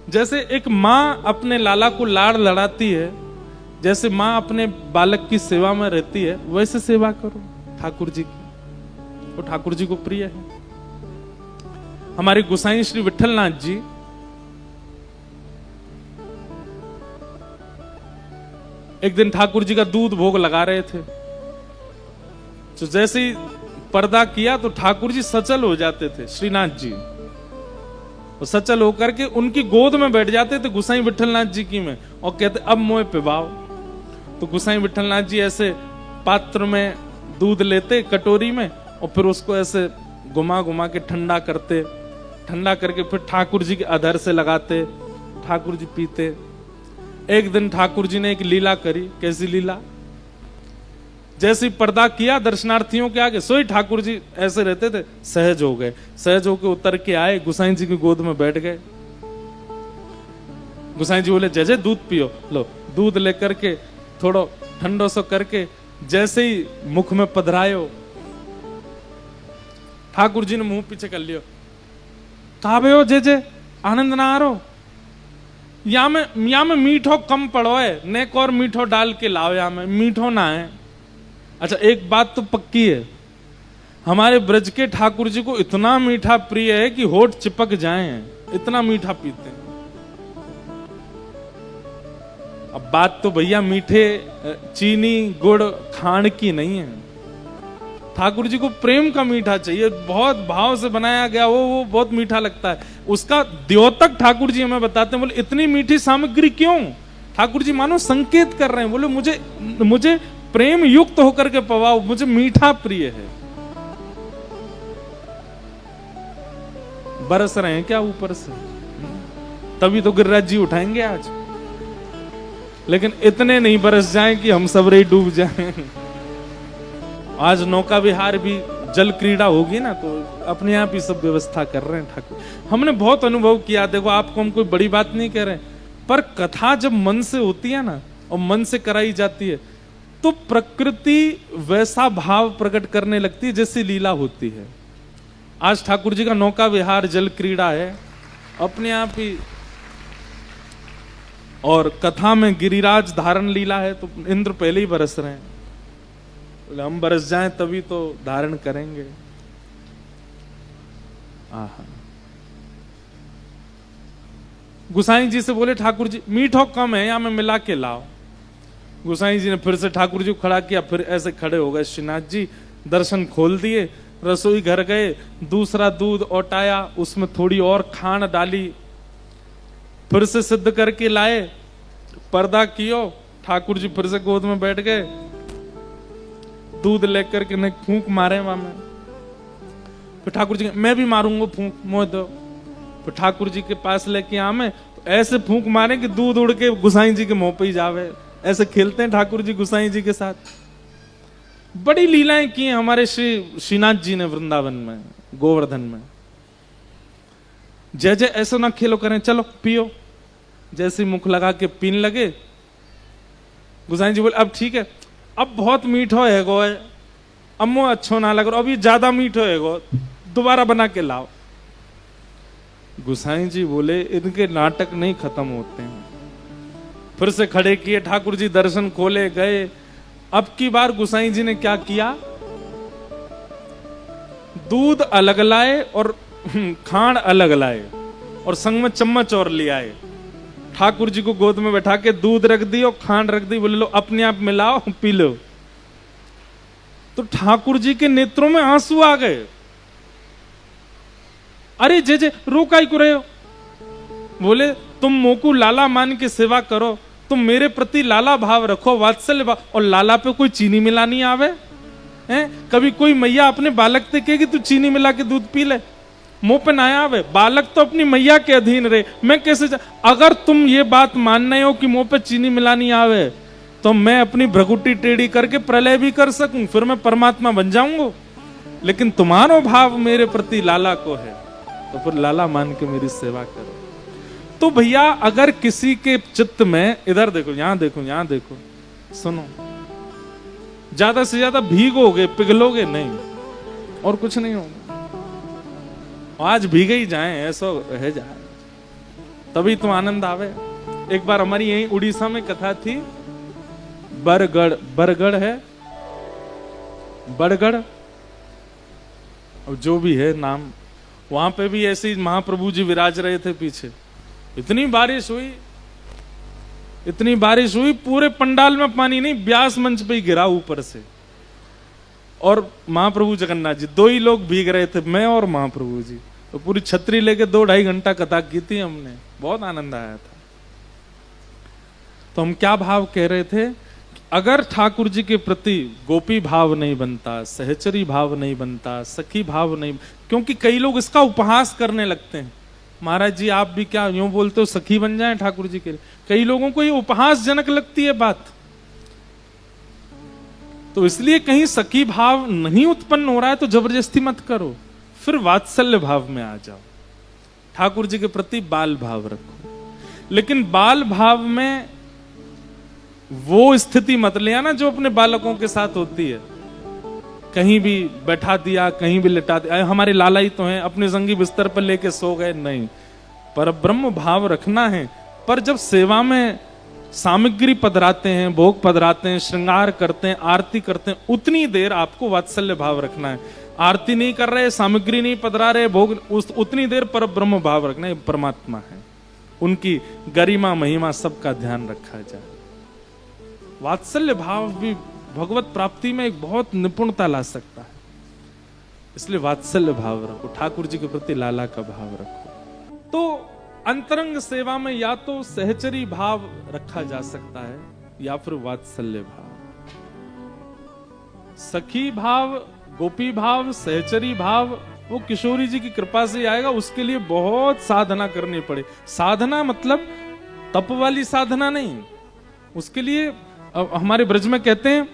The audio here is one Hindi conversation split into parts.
जैसे एक माँ अपने लाला को लाड़ लड़ाती है, जैसे माँ अपने बालक की सेवा में रहती है, वैसे सेवा करो ठाकुर जी की, वो ठाकुर जी को प्रिय है। हमारे गोसाई श्री विठलनाथ जी एक दिन ठाकुर जी का दूध भोग लगा रहे थे, तो जैसे ही पर्दा किया तो ठाकुर जी सचल हो जाते थे। श्रीनाथ जी वो सचल होकर के उनकी गोद में बैठ जाते थे गोसाई विठलनाथ जी की में, और कहते अब मोह पिबाओ। तो गोसाई विठलनाथ जी ऐसे पात्र में दूध लेते कटोरी में, और फिर उसको ऐसे घुमा घुमा के ठंडा करते, ठंडा करके फिर ठाकुर जी के अधर से लगाते, ठाकुर जी पीते। एक दिन ठाकुर जी ने एक लीला करी। कैसी लीला? जैसे ही पर्दा किया दर्शनार्थियों के आगे, सोई ठाकुर जी ऐसे रहते थे, सहज हो गए, सहज होके उतर के आए, गोसाई जी की गोद में बैठ गए। गोसाई जी बोले जय जय दूध पियो। लो दूध लेकर के थोड़ा ठंडो सो करके जैसे ही मुख में पधरायो, ठाकुर जी ने मुंह पीछे कर लियो। काबे हो जय जय, आनंद ना आ रो? या में मीठो कम पड़ो है, नेक और मीठो डाल के लाओ, या में मीठो ना है। अच्छा एक बात तो पक्की है, हमारे ब्रज के ठाकुर जी को इतना मीठा प्रिय है कि होठ चिपक जाए, इतना मीठा पीते हैं। अब बात तो भैया मीठे चीनी गुड़ खांड की नहीं है, ठाकुर जी को प्रेम का मीठा चाहिए, बहुत भाव से बनाया गया वो बहुत मीठा लगता है। उसका द्योतक ठाकुर जी हमें बताते हैं। बोले इतनी मीठी सामग्री क्यों? ठाकुर जी मानो संकेत कर रहे हैं, बोले मुझे प्रेम युक्त होकर के पवाओ, मुझे मीठा प्रिय है। बरस रहे हैं क्या ऊपर से? तभी तो गिरिराज जी उठाएंगे आज, लेकिन इतने नहीं बरस जाएं कि हम सब रे डूब जाएं। आज नौका विहार भी जल क्रीड़ा होगी ना, तो अपने आप ही सब व्यवस्था कर रहे हैं ठाकुर। हमने बहुत अनुभव किया। देखो आपको हम कोई बड़ी बात नहीं कह रहे, पर कथा जब मन से होती है ना और मन से कराई जाती है, तो प्रकृति वैसा भाव प्रकट करने लगती है जैसी लीला होती है। आज ठाकुर जी का नौका विहार जल क्रीड़ा है अपने आप ही, और कथा में गिरिराज धारण लीला है, तो इंद्र पहले ही बरस रहे हैं। हम बरस जाएं तभी तो धारण करेंगे। आहा। गोसाई जी से बोले ठाकुर जी मीठो कम है, या में मिला के लाओ। गोसाई जी ने फिर से ठाकुर जी को खड़ा किया, फिर ऐसे खड़े हो गए। श्रीनाथ जी दर्शन खोल दिए, रसोई घर गए, दूसरा दूध औटाया, उसमें थोड़ी और खांड डाली, फिर से सिद्ध करके लाए, पर्दा कियो, ठाकुर जी फिर से गोद में बैठ गए, दूध लेकर के नहीं फूंक मारे वहां में। फिर ठाकुर जी मैं भी मारूंगा फूंक, मोह दो। फिर ठाकुर जी के पास लेके आमे, तो ऐसे फूंक मारे कि दूध उड़ के गोसाई जी के मुंह पे ही जावे। ऐसे खेलते हैं ठाकुर जी गोसाई जी के साथ। बड़ी लीलाएं की हैं हमारे श्रीनाथ जी ने वृंदावन में, गोवर्धन में। जय जय ऐसा ना खेलो करें, चलो पियो। जैसे मुख लगा के पीन लगे, गोसाई जी बोले अब ठीक है, अब बहुत मीठो है गो, अम्मो अच्छो ना लग रहा, अभी ज्यादा मीठो है गो, दोबारा बना के लाओ। गोसाई जी बोले इनके नाटक नहीं खत्म होते हैं। फिर से खड़े किए, ठाकुर जी दर्शन खोले गए। अब की बार गोसाई जी ने क्या किया, दूध अलग लाए और खांड अलग लाए, और संग में चम्मच और ले आए। ठाकुर जी को गोद में बैठा के दूध रख दी और खांड रख दी, बोले लो अपने आप मिलाओ पी लो। तो ठाकुर जी के नेत्रों में आंसू आ गए। अरे जे जे रो काई को रहे हो? बोले तुम मोकू लाला मान के सेवा करो, तुम मेरे प्रति लाला भाव रखो, वात्सल्य भाव, और लाला पे कोई चीनी मिलानी आवे हैं? कभी कोई मैया अपने बालक से कहेगी तू चीनी मिला के दूध पी ले? मुंह पे ना आवे। बालक तो अपनी मैया के अधीन रहे, मैं कैसे अगर तुम ये बात मानने हो कि मुंह पे चीनी मिलानी आवे, तो मैं अपनी भ्रगुटी टेढ़ी करके प्रलय भी कर सकूं, फिर मैं परमात्मा बन जाऊंगा। लेकिन तुम्हारा भाव मेरे प्रति लाला को है, तो फिर लाला मान के मेरी सेवा करो। तो भैया अगर किसी के चित्त में, इधर देखो, यहां देखो, यहां देखो, सुनो, ज्यादा से ज्यादा भीगोगे, पिघलोगे नहीं, और कुछ नहीं होगा। आज भीगे ही जाए, ऐसा रह जाए, तभी तो आनंद आवे। एक बार हमारी यही उड़ीसा में कथा थी, बरगढ़ है, बरगढ़ और जो भी है नाम, वहां पे भी ऐसे ही महाप्रभु जी विराज रहे थे पीछे। इतनी बारिश हुई पूरे पंडाल में पानी नहीं, व्यास मंच पे ही गिरा ऊपर से। और महाप्रभु जगन्नाथ जी, दो ही लोग भीग रहे थे, मैं और महाप्रभु जी। तो पूरी छतरी लेके 2-2.5 घंटा कथा की थी हमने, बहुत आनंद आया था। तो हम क्या भाव कह रहे थे, अगर ठाकुर जी के प्रति गोपी भाव नहीं बनता, सहचरी भाव नहीं बनता, सखी भाव नहीं, क्योंकि कई लोग इसका उपहास करने लगते हैं, महाराज जी आप भी क्या यूं बोलते हो सखी बन जाएं ठाकुर जी के लिए। कई लोगों को ये उपहासजनक लगती है बात। तो इसलिए कहीं सखी भाव नहीं उत्पन्न हो रहा है तो जबरदस्ती मत करो, फिर वात्सल्य भाव में आ जाओ, ठाकुर जी के प्रति बाल भाव रखो। लेकिन बाल भाव में वो स्थिति मत ले आना जो अपने बालकों के साथ होती है, कहीं भी बैठा दिया, कहीं भी लिटा दिया, हमारे लाला ही तो हैं, अपने जंगी बिस्तर पर लेके सो गए, नहीं। पर ब्रह्म भाव रखना है। पर जब सेवा में सामग्री पधराते हैं, भोग पधराते हैं, श्रृंगार करते हैं, आरती करते हैं, उतनी देर आपको वात्सल्य भाव रखना है। आरती नहीं कर रहे, सामग्री नहीं पधरा रहे, भोग, उतनी देर पर ब्रह्म भाव रखना है, परमात्मा है, उनकी गरिमा महिमा सबका ध्यान रखा जाए। वात्सल्य भाव भी भगवत प्राप्ति में एक बहुत निपुणता ला सकता है। इसलिए वात्सल्य भाव रखो, ठाकुर जी के प्रति लाला का भाव रखो। तो अंतरंग सेवा में या तो सहचरी भाव रखा जा सकता है या फिर वात्सल्य भाव। सखी भाव, गोपी भाव, सहचरी भाव वो किशोरी जी की कृपा से आएगा। उसके लिए बहुत साधना करनी पड़े। साधना मतलब तप वाली साधना नहीं, उसके लिए हमारे ब्रज में कहते हैं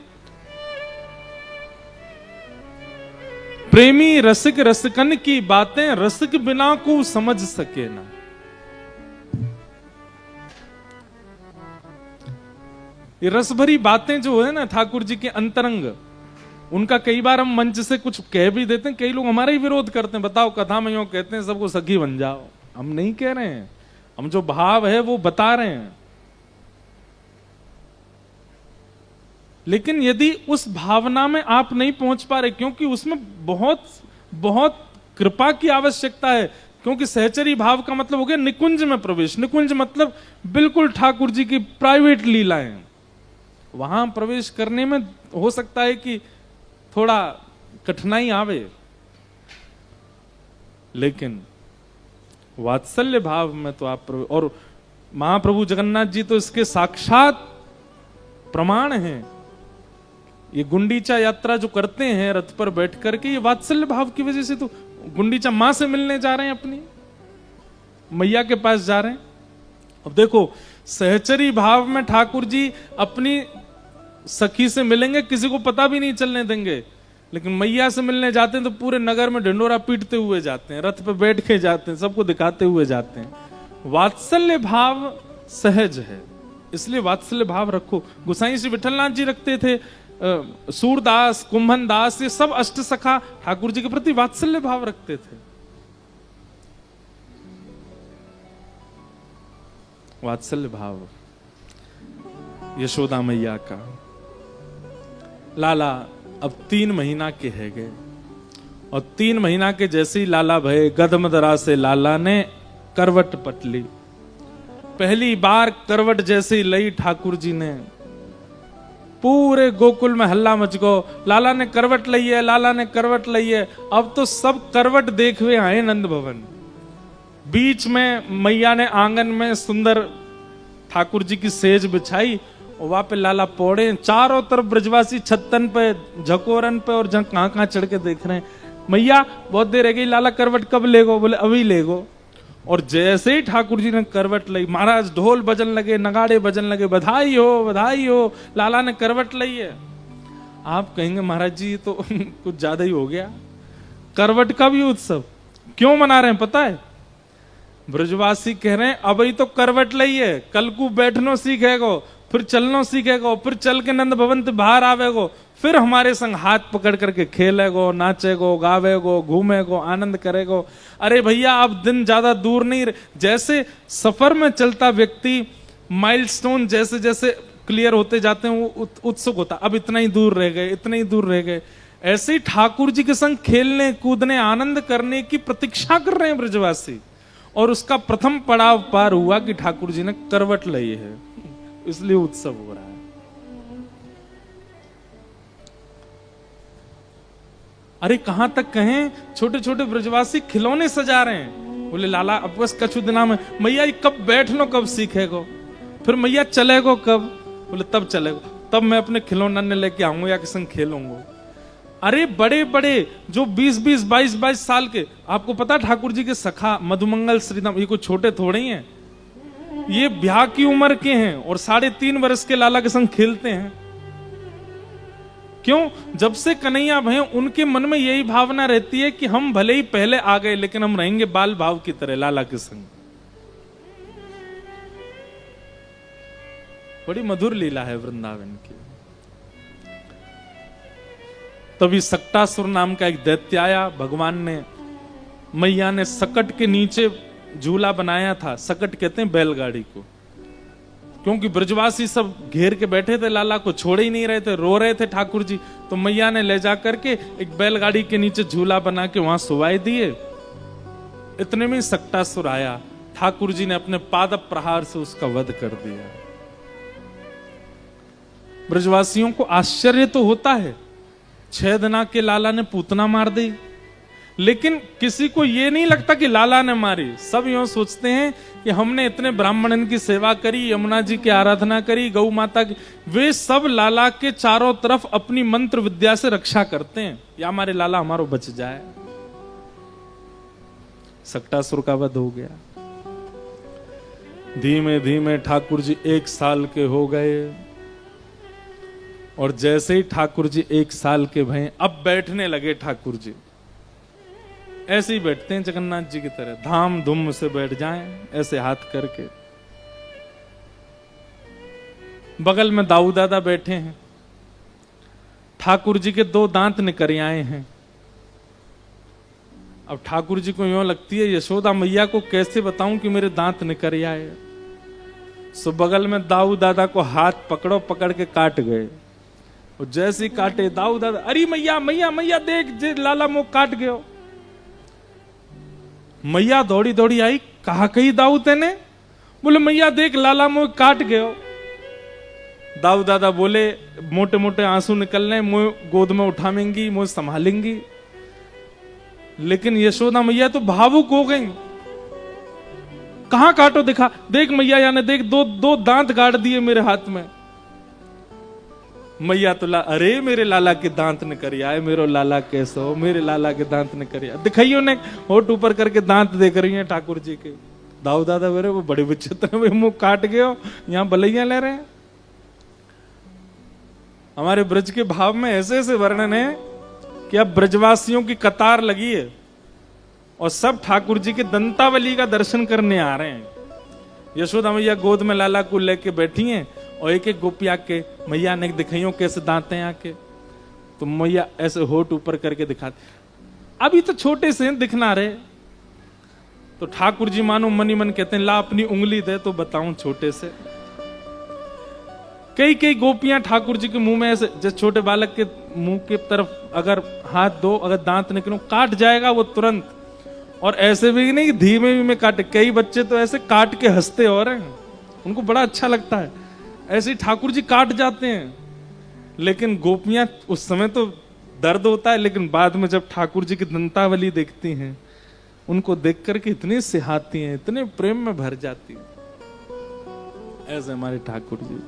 प्रेमी रसिक रसिकन की बातें रसिक बिना को समझ सके ना। ये रस भरी बातें जो है ना ठाकुर जी के अंतरंग, उनका कई बार हम मंच से कुछ कह भी देते हैं, कई लोग हमारा ही विरोध करते हैं, बताओ कथा में यूं कहते हैं सबको सखी बन जाओ। हम नहीं कह रहे हैं, हम जो भाव है वो बता रहे हैं। लेकिन यदि उस भावना में आप नहीं पहुंच पा रहे, क्योंकि उसमें बहुत बहुत कृपा की आवश्यकता है, क्योंकि सहचरी भाव का मतलब हो गया निकुंज में प्रवेश। निकुंज मतलब बिल्कुल ठाकुर जी की प्राइवेट लीलाएं, वहां प्रवेश करने में हो सकता है कि थोड़ा कठिनाई आवे, लेकिन वात्सल्य भाव में तो आप और महाप्रभु जगन्नाथ जी तो इसके साक्षात प्रमाण हैं। ये गुंडीचा यात्रा जो करते हैं रथ पर बैठ करके, ये वात्सल्य भाव की वजह से तो गुंडीचा मां से मिलने जा रहे हैं, अपनी मैया के पास जा रहे हैं। अब देखो सहचरी भाव में ठाकुर जी अपनी सखी से मिलेंगे, किसी को पता भी नहीं चलने देंगे, लेकिन मैया से मिलने जाते हैं तो पूरे नगर में ढिंडोरा पीटते हुए जाते हैं, रथ पे बैठ के जाते हैं, सबको दिखाते हुए जाते हैं। वात्सल्य भाव सहज है, इसलिए वात्सल्य भाव रखो। गोसाई श्री विठलनाथ जी रखते थे, सूरदास, कुंभन दास, ये सब अष्ट सखा ठाकुर जी के प्रति वात्सल्य भाव रखते थे। वात्सल्य भाव यशोदा मैया का। लाला अब 3 महीना के है गए, और 3 महीना के जैसे ही लाला भये, गदमदरा से लाला ने करवट पटली। पहली बार करवट जैसे ही लई ठाकुर जी ने, पूरे गोकुल में हल्ला मच गो, लाला ने करवट लई है, लाला ने करवट लई है। अब तो सब करवट देख हुए आए नंद भवन। बीच में मैया ने आंगन में सुंदर ठाकुर जी की सेज बिछाई, और वहां पे लाला पौड़े, चारों तरफ ब्रजवासी छत्तन पे, झकोरन पे और कहां कहां चढ़ के देख रहे हैं। मैया बहुत देर रह गई, लाला करवट कब लेगो? बोले अभी लेगो। और जैसे ही ठाकुर जी ने करवट ली, महाराज ढोल बजन लगे, नगाड़े बजन लगे, बधाई हो बधाई हो, लाला ने करवट ली है। आप कहेंगे महाराज जी तो कुछ ज्यादा ही हो गया। करवट का भी उत्सव क्यों मना रहे हैं पता है? ब्रजवासी कह रहे हैं अभी तो करवट ली है, कल को बैठनो सीखेगो, फिर चलना सीखेगो, फिर चल के नंद भवन से बाहर आवेगो, फिर हमारे संग हाथ पकड़ करके खेलेगो, नाचेगो, गावेगो, घूमेगो, आनंद करेगो। अरे भैया अब दिन ज्यादा दूर नहीं, जैसे सफर में चलता व्यक्ति माइलस्टोन जैसे जैसे क्लियर होते जाते हैं वो उत्सुक होता, अब इतना ही दूर रह गए, इतने ही दूर रह गए। ऐसे ही ठाकुर जी के संग खेलने कूदने आनंद करने की प्रतीक्षा कर रहे हैं ब्रजवासी। और उसका प्रथम पड़ाव पार हुआ कि ठाकुर जी ने करवट ली है, इसलिए उत्सव हो रहा है। अरे कहां तक कहें, छोटे छोटे ब्रजवासी खिलौने सजा रहे हैं। बोले लाला अब बस कछु दिना में, मैया कब बैठनो, कब सीखेगो, फिर मैया चलेगो कब? बोले तब चलेगो, तब मैं अपने खिलौना ने लेके आऊंगा या के संग खेलूंगा। अरे बड़े बड़े जो 20-20, 22-22 साल के, आपको पता ठाकुर जी के सखा मधुमंगल श्रीधाम, ये कोई छोटे थोड़े ही हैं, ये ब्याह की उम्र के हैं और 3.5 वर्ष के लाला के संग खेलते हैं। क्यों? जब से कन्हैया भय उनके मन में यही भावना रहती है कि हम भले ही पहले आ गए लेकिन हम रहेंगे बाल भाव की तरह लाला के संग। बड़ी मधुर लीला है वृंदावन की। तभी सक्टासुर नाम का एक दैत्य आया, भगवान ने मैया ने सकट के नीचे झूला बनाया था। सकट कहते हैं बैलगाड़ी को, क्योंकि ब्रजवासी सब घेर के बैठे थे, लाला को छोड़ ही नहीं रहे थे, रो रहे थे ठाकुर जी। तो मैया ने ले जा करके एक बैलगाड़ी के नीचे झूला बना के वहां सुवाई दिए। इतने में सक्टासुर आया, ठाकुर जी ने अपने पाद प्रहार से उसका वध कर दिया। ब्रजवासियों को आश्चर्य तो होता है, 6 दिना के लाला ने पूतना मार दी, लेकिन किसी को यह नहीं लगता कि लाला ने मारी। सब यूं सोचते हैं कि हमने इतने ब्राह्मणन की सेवा करी, यमुना जी की आराधना करी, गौ माता की, वे सब लाला के चारों तरफ अपनी मंत्र विद्या से रक्षा करते हैं, या हमारे लाला हमारो बच जाए। सक्टासुर का वध हो गया। धीमे धीमे ठाकुर जी 1 साल के हो गए, और जैसे ही ठाकुर जी 1 साल के भये, अब बैठने लगे ठाकुर जी। ऐसे ही बैठते हैं जगन्नाथ जी की तरह, धाम धूम से बैठ जाएं, ऐसे हाथ करके। बगल में दाऊ दादा बैठे हैं, ठाकुर जी के 2 दांत निकल आए हैं। अब ठाकुर जी को यूं लगती है, यशोदा मैया को कैसे बताऊं कि मेरे दांत निकल आए। सो बगल में दाऊ दादा को हाथ पकड़ो, पकड़ के काट गए। और जैसे ही काटे, दाऊ दादा अरे मैया मैया मैया देख जे लाला मुंह काट गयो। मैया दौड़ी दौड़ी आई, कहा कही दाऊ तेने? बोले मैया देख लाला मुंह काट गयो। दाऊ दादा बोले, मोटे मोटे आंसू निकल रहे, मुंह गोद में उठावेंगी, मुंह संभालेंगी। लेकिन यशोदा मैया तो भावुक हो गई, कहां काटो दिखा, देख मैया याने देख दो दांत गाड़ दिए मेरे हाथ में। मैया तो अरे मेरे लाला के दांत न करिया है, मेरो लाला कैसो, मेरे लाला के दांत न करिया। दिखाइयो ने होठ ऊपर करके दांत देख रही हैं ठाकुर जी के। दाऊ दादा बोले वो बड़े विचित्र, मुंह काट गए हो, यहां बलैया ले रहे हैं। हमारे ब्रज के भाव में ऐसे ऐसे वर्णन है कि अब ब्रजवासियों की कतार लगी है और सब ठाकुर जी के दंतावली का दर्शन करने आ रहे हैं। यशोदा मैया गोद में लाला को लेके बैठी हैं और एक एक गोपी आके मैया ने दिखाइयों कैसे दांत हैं आके, तो मैया ऐसे होठ ऊपर करके दिखाते। अभी तो छोटे से दिखना रहे, तो ठाकुर जी मानो मनी मन कहते हैं ला अपनी उंगली दे तो बताऊं छोटे से। कई कई गोपियां ठाकुर जी के मुंह में ऐसे, जैसे छोटे बालक के मुंह के तरफ अगर हाथ दो, अगर दांत निकलो काट जाएगा वो तुरंत। और ऐसे भी नहीं धीमे भी में काटे, कई बच्चे तो ऐसे काट के हंसते हो रहे हैं, उनको बड़ा अच्छा लगता है। ऐसे ही ठाकुर जी काट जाते हैं, लेकिन गोपियां उस समय तो दर्द होता है, लेकिन बाद में जब ठाकुर जी की दंतावली देखती हैं, उनको देख करके इतनी सिहाती हैं, इतने प्रेम में भर जाती हैं। ऐसे हमारे ठाकुर जी।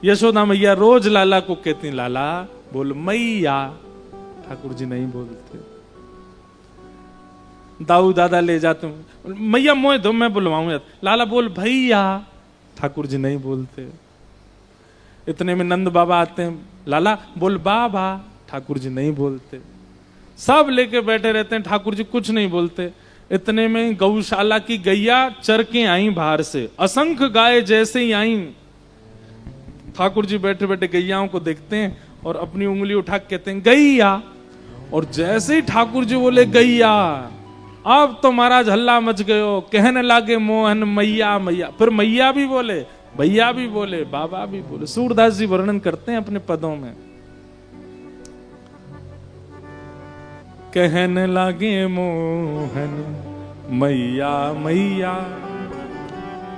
यशोदा मैया रोज लाला को कहती, लाला बोल मैया, ठाकुर जी नहीं बोलते। दाऊ दादा ले जाते, मैया मोह दो मैं बुलवाऊं, लाला बोल भैया, ठाकुर जी नहीं बोलते। इतने में नंद बाबा आते हैं, लाला बोल बाबा, ठाकुर जी नहीं बोलते। सब लेके बैठे रहते हैं, ठाकुर जी कुछ नहीं बोलते। इतने में गौशाला की गैया चर के आई बाहर से, असंख्य गाय जैसे ही आई ठाकुर जी बैठे बैठे गैयाओं को देखते हैं और अपनी उंगली उठा के कहते हैं गैया। और जैसे ही ठाकुर जी बोले गैया, अब तो महाराज हल्ला मच गयो, कहने लागे मोहन मैया मैया। फिर मैया भी बोले, भैया भी बोले, बाबा भी बोले। सूरदास जी वर्णन करते हैं अपने पदों में, कहने लागे मोहन मैया मैया,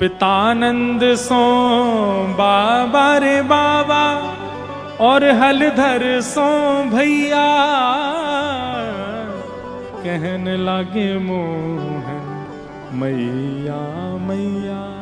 पितानंद सो बाबा रे बाबा, और हलधर सो भैया, कहने लागे मोहन मैया मैया।